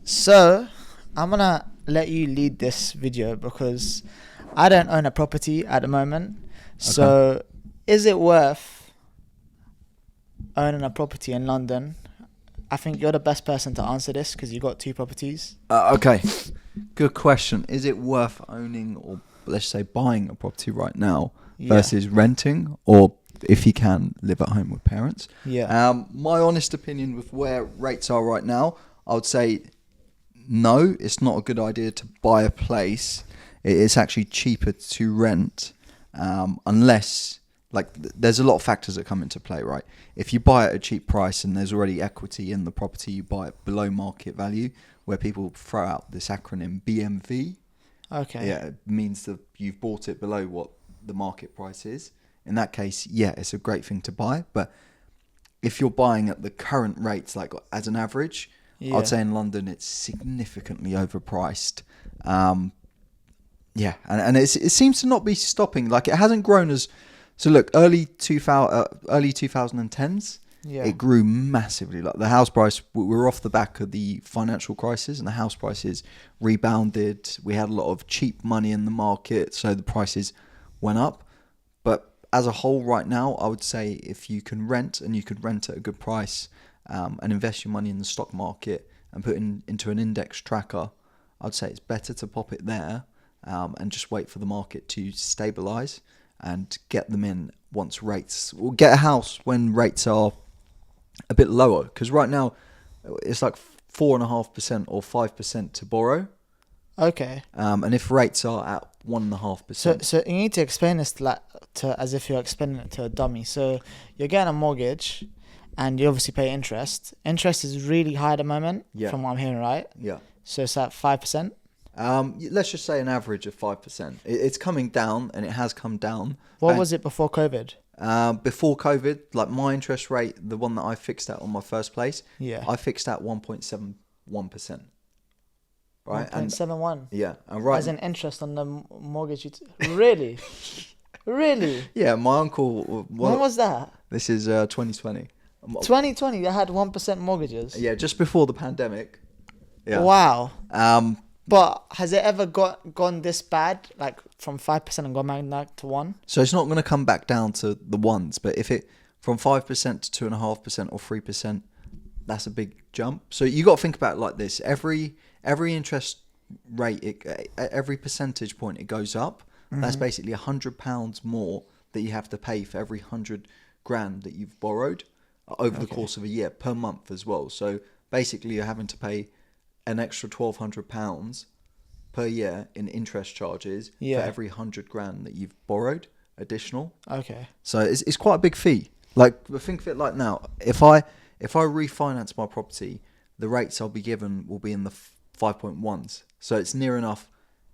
So, I'm gonna let you lead this video because I don't own a property at the moment. So, is it worth owning a property in London? I think you're the best person to answer this because you got two properties. Okay, good question. Is it worth owning or let's say buying a property right now versus renting, or if you can live at home with parents? My honest opinion with where rates are right now, I would say no, it's not a good idea to buy a place. It's actually cheaper to rent, unless there's a lot of factors that come into play, right? If you buy at a cheap price and there's already equity in the property, you buy it below market value, where people throw out this acronym BMV. Okay. Yeah, it means that you've bought it below what the market price is. In that case, yeah, it's a great thing to buy. But if you're buying at the current rates, like as an average, I'd say in London it's significantly overpriced. And it seems to not be stopping. Like, it hasn't grown as... So look, early 2010s, it grew massively. Like, the house price, we were off the back of the financial crisis, and the house prices rebounded. We had a lot of cheap money in the market, so the prices went up. But as a whole right now, I would say if you can rent, and you could rent at a good price, and invest your money in the stock market and put into an index tracker, I'd say it's better to pop it there, and just wait for the market to stabilize and get them in once rates, or get a house when rates are a bit lower, because right now it's like 4.5% or 5% to borrow. Okay. And if rates are at 1.5%, So you need to explain this to as if you're explaining it to a dummy. So you're getting a mortgage, and you obviously pay interest. Interest is really high at the moment, from what I'm hearing, right? Yeah. So it's at 5%. Let's just say an average of 5%. It's coming down, and it has come down. What was it before COVID? Before COVID, like my interest rate, the one that I fixed at on my first place, I fixed at 1.71%. Right, 1.71. Yeah, and right as an interest on the mortgage. Really, really. Yeah, my uncle. When was that? This is 2020. 2020. They had 1% mortgages. Yeah, just before the pandemic. Yeah. Wow. But has it ever gone this bad, like from 5% and gone back to 1%? So it's not going to come back down to the ones, but if it from 5% to 2.5% or 3%, that's a big jump. So you got to think about it like this: every interest rate, every percentage point it goes up. That's basically £100 more that you have to pay for every 100 grand that you've borrowed over the course of a year per month as well. So basically, you're having to pay an extra £1,200 per year in interest charges for every 100 grand that you've borrowed additional. Okay. So it's quite a big fee. Like, think of it like now, if I refinance my property, the rates I'll be given will be in the 5.1s. So it's near enough.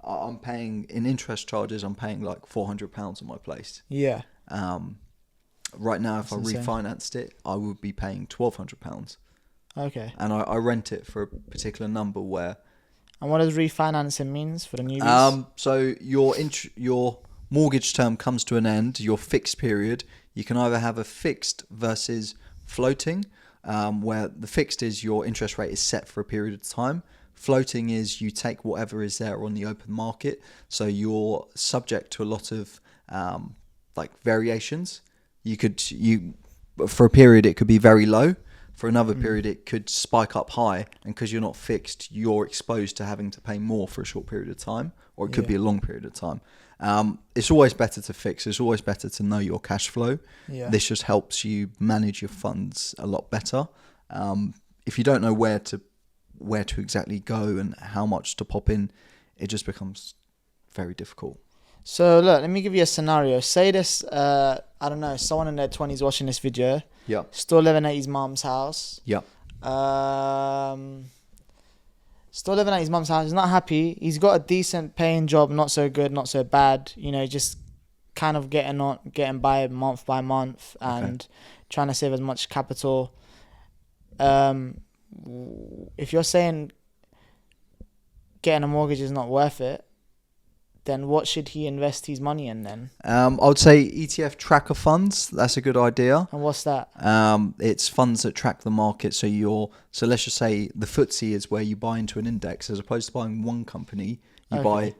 I'm paying in interest charges. I'm paying like £400 on my place. Yeah. Right now, if I refinanced it, I would be paying £1,200. Okay. And I rent it for a particular number where... And what does refinancing means for the newbies? So your mortgage term comes to an end, your fixed period. You can either have a fixed versus floating, where the fixed is your interest rate is set for a period of time. Floating is you take whatever is there on the open market. So you're subject to a lot of variations. For a period it could be very low. For another period, it could spike up high, and because you're not fixed, you're exposed to having to pay more for a short period of time, or it could be a long period of time. It's always better to fix. It's always better to know your cash flow. Yeah. This just helps you manage your funds a lot better. If you don't know where to exactly go and how much to pop in, it just becomes very difficult. So look, let me give you a scenario. Say this, I don't know, someone in their 20s watching this video. Yeah. Still living at his mum's house. Yeah. Still living at his mum's house. He's not happy. He's got a decent paying job, not so good, not so bad. You know, just kind of getting by month by month and trying to save as much capital. If you're saying getting a mortgage is not worth it, then what should he invest his money in then? I would say ETF tracker funds. That's a good idea. And what's that? It's funds that track the market. So let's just say the FTSE is where you buy into an index, as opposed to buying one company. You buy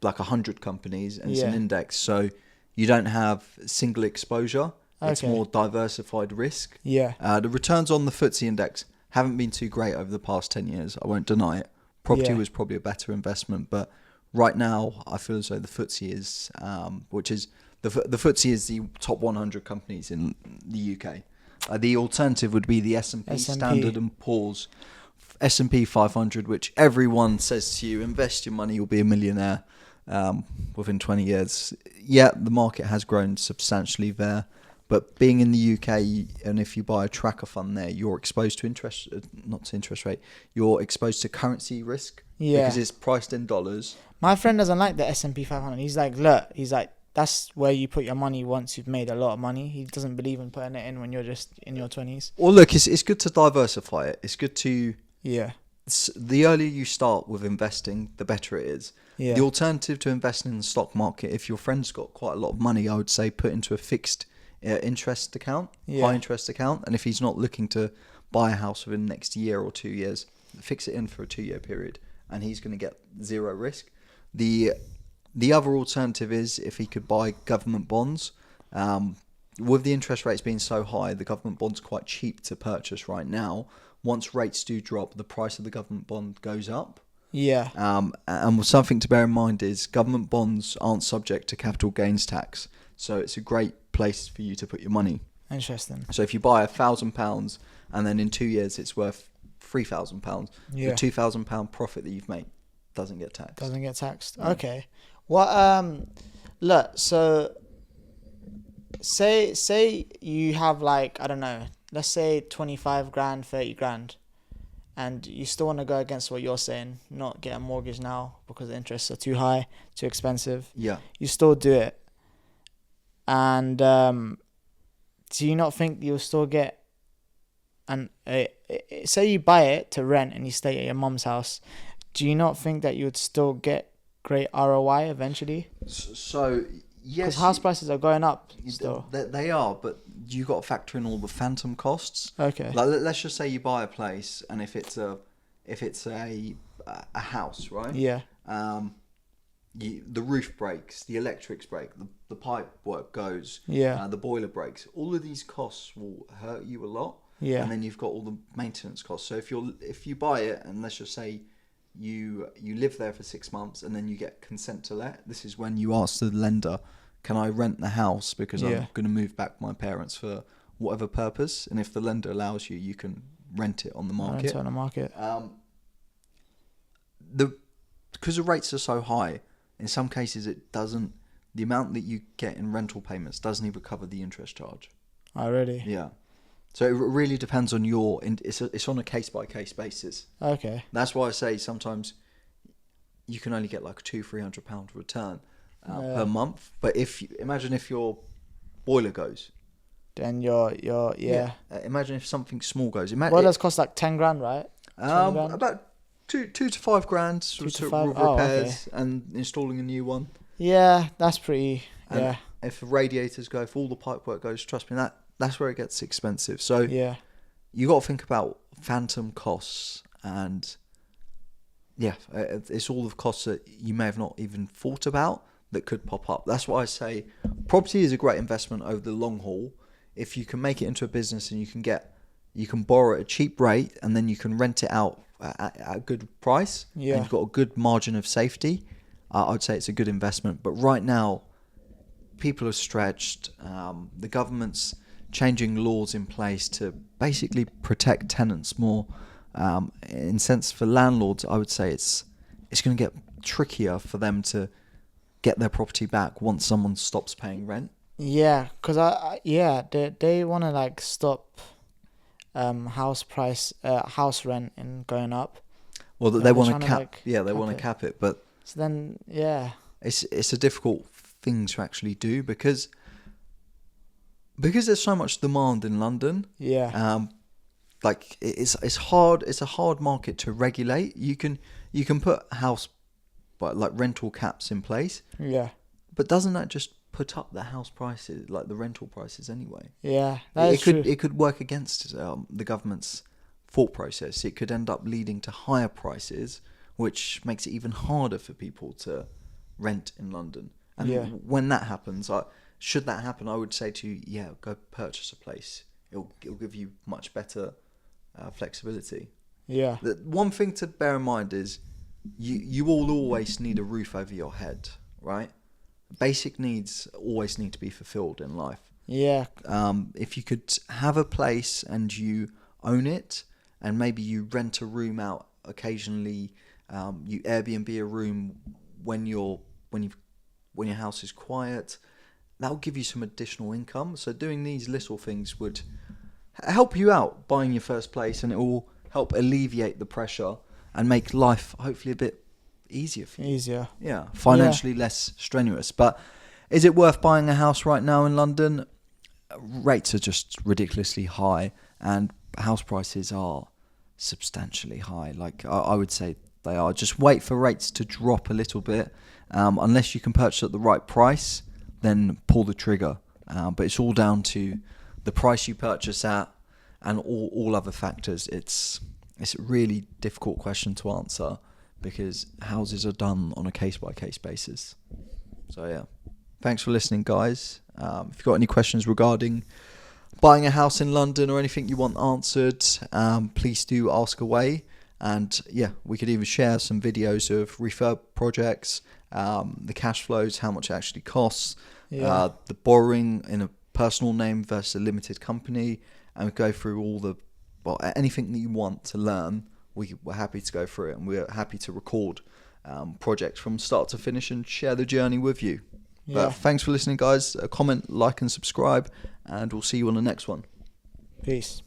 like 100 companies, and it's an index. So you don't have single exposure. It's more diversified risk. Yeah. The returns on the FTSE index haven't been too great over the past 10 years. I won't deny it. Property was probably a better investment, but right now I feel as though the FTSE is, which is the FTSE is the top 100 companies in the UK. The alternative would be the S&P. Standard and Poor's S&P 500, which everyone says to you, invest your money, you'll be a millionaire within 20 years. Yeah, the market has grown substantially there. But being in the UK, and if you buy a tracker fund there, you're exposed to interest rate, you're exposed to currency risk. Yeah. Because it's priced in dollars. My friend doesn't like the S&P 500. He's like, look, that's where you put your money once you've made a lot of money. He doesn't believe in putting it in when you're just in your 20s. Well, look, it's good to diversify it. It's good to... Yeah. The earlier you start with investing, the better it is. Yeah. The alternative to investing in the stock market, if your friend's got quite a lot of money, I would say put into a fixed interest account, high interest account. And if he's not looking to buy a house within the next year or 2 years, fix it in for a 2-year period, and he's going to get zero risk. The other alternative is if he could buy government bonds. With the interest rates being so high, the government bond's quite cheap to purchase right now. Once rates do drop, the price of the government bond goes up. Yeah. And something to bear in mind is government bonds aren't subject to capital gains tax. So it's a great place for you to put your money. Interesting. So if you buy £1,000 and then in 2 years it's worth £3,000, the £2,000 profit that you've made doesn't get taxed. Doesn't get taxed. Okay. Well, look, so say you have like, I don't know, let's say 25 grand, 30 grand, and you still want to go against what you're saying, not get a mortgage now because the interests are too high, too expensive. Yeah. You still do it. And do you not think you'll still get say you buy it to rent and you stay at your mum's house, do you not think that you would still get great ROI eventually? So yes, because house prices are going up still. They are, but you got to factor in all the phantom costs. Okay. Like let's just say you buy a place, and if it's a house, right? Yeah. The roof breaks, the electrics break, the pipe work goes, the boiler breaks. All of these costs will hurt you a lot. Yeah. And then you've got all the maintenance costs. So if you buy it, and let's just say you live there for 6 months, and then you get consent to let, this is when you ask the lender, can I rent the house because I'm going to move back with my parents for whatever purpose? And if the lender allows you, you can rent it on the market. Rent it on the market. Because the rates are so high, in some cases the amount that you get in rental payments doesn't even cover the interest charge. Oh, really? Yeah. So it really depends on it's on a case-by-case basis. Okay. That's why I say sometimes you can only get like a £200-300 return per month. But imagine if your boiler goes. Then imagine if something small goes. Boilers cost like 10 grand, right? Grand? About two to 5 grand with repairs and installing a new one. Yeah, that's pretty. And if radiators go, if all the pipe work goes, trust me, that's where it gets expensive. So you got to think about phantom costs, and it's all the costs that you may have not even thought about that could pop up. That's why I say property is a great investment over the long haul. If you can make it into a business and you can borrow at a cheap rate, and then you can rent it out at a good price, and you've got a good margin of safety, I'd say it's a good investment. But right now, people are stretched. The government's changing laws in place to basically protect tenants more. In sense, for landlords, I would say it's going to get trickier for them to get their property back once someone stops paying rent. Yeah, because they want to like stop house rent and going up. Well, they want to cap. They want to cap it, but so then it's a difficult thing to actually do because there's so much demand in London. Like it's hard. It's a hard market to regulate. You can put house but like rental caps in place. Yeah. But doesn't that just put up the house prices, like the rental prices anyway? Yeah, that is true. It could work against the government's thought process. It could end up leading to higher prices, which makes it even harder for people to rent in London. And when that happens, should that happen, I would say to you, yeah, go purchase a place. It'll give you much better flexibility. Yeah. The one thing to bear in mind is you will always need a roof over your head, right? Basic needs always need to be fulfilled in life. Yeah. If you could have a place and you own it, and maybe you rent a room out occasionally, you Airbnb a room when your house is quiet, that will give you some additional income. So doing these little things would help you out buying your first place, and it will help alleviate the pressure and make life hopefully a bit easier for you. Easier. Yeah, financially less strenuous. But is it worth buying a house right now in London? Rates are just ridiculously high, and house prices are substantially high. Like I would say they are. Just wait for rates to drop a little bit. Unless you can purchase at the right price, then pull the trigger. But it's all down to the price you purchase at and all other factors. It's a really difficult question to answer because houses are done on a case-by-case basis. So yeah, thanks for listening, guys. If you've got any questions regarding buying a house in London or anything you want answered, please do ask away. And yeah, we could even share some videos of refurb projects, the cash flows, how much it actually costs, the borrowing in a personal name versus a limited company, and we go through anything that you want to learn. We're happy to go through it, and we're happy to record projects from start to finish and share the journey with you. But thanks for listening, guys. Comment, like, and subscribe, and we'll see you on the next one. Peace.